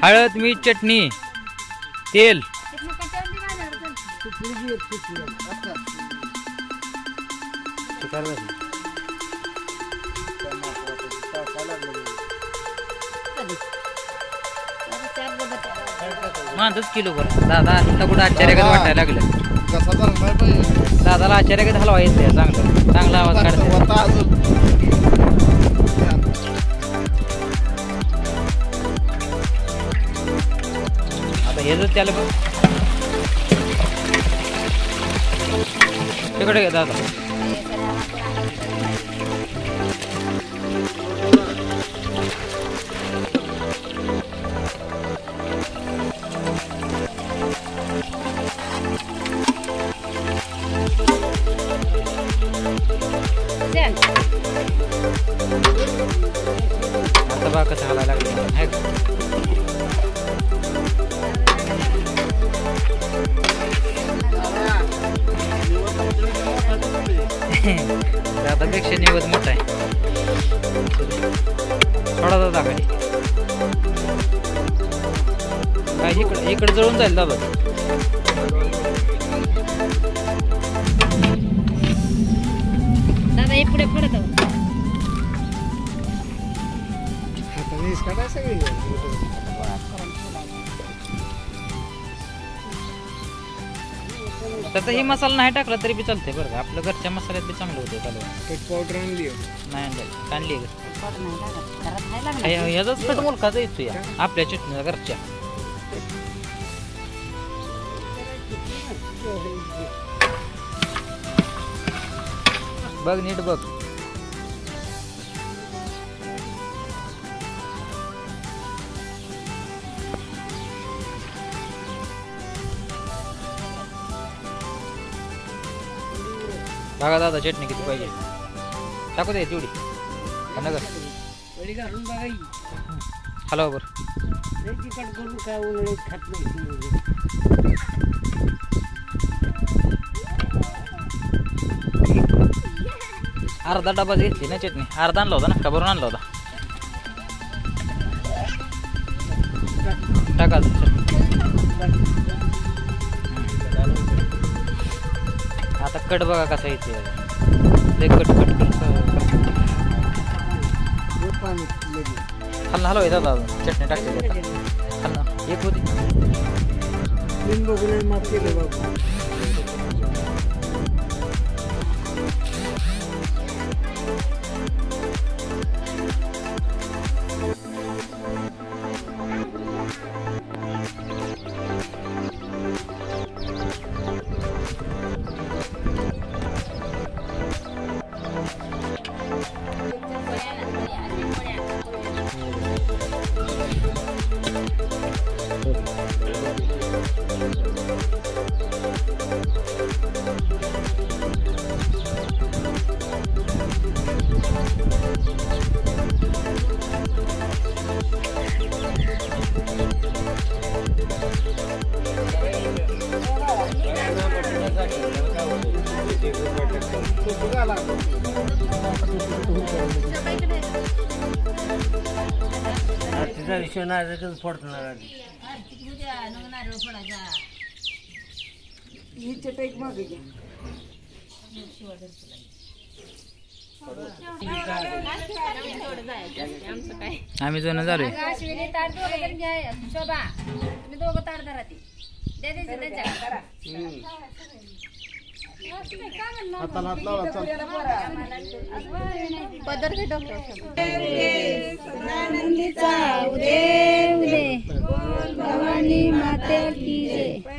हळद मीठ चटणी तेल मानतच किलो बर दादा आता कुठं आश्चर्यगत वाटायला लागलं दादाला आश्चर्यगत हलवा येते चांगलं चांगला आवाज काढते आता हे जर त्याला तिकडे घे दादा आता बघा कसं हलायला लागलं आहे का दादापेक्षा निवड मोठा आहे थोडा दादा खाली काय इकडे जळून जाईल दादा दादा पुढे पुढे तसं ही मसाला नाही टाकला तरी बी चालते बरं का आपल्या घरच्या मसाल्यात बी चांगलं होते चालू पावडर आणली नाही आणली ह्याचाच कट मुलकाचा येतो या आपल्या चटणीला घरच्या बघ नीट बघ बघा दादा चटणी किती पाहिजे टाकू दे तेवढी नगर हलवा बर अर्धा डबा घेतली ना चटणी अर्धा आणला होता ना का भरून आणला होता टाका आता कट बघा कसा येते कट कट कट खाल्ला हलवा दादा चटणी टाकते खाल्ला एक होती आम्ही जण झालोय भवानी माता की जय।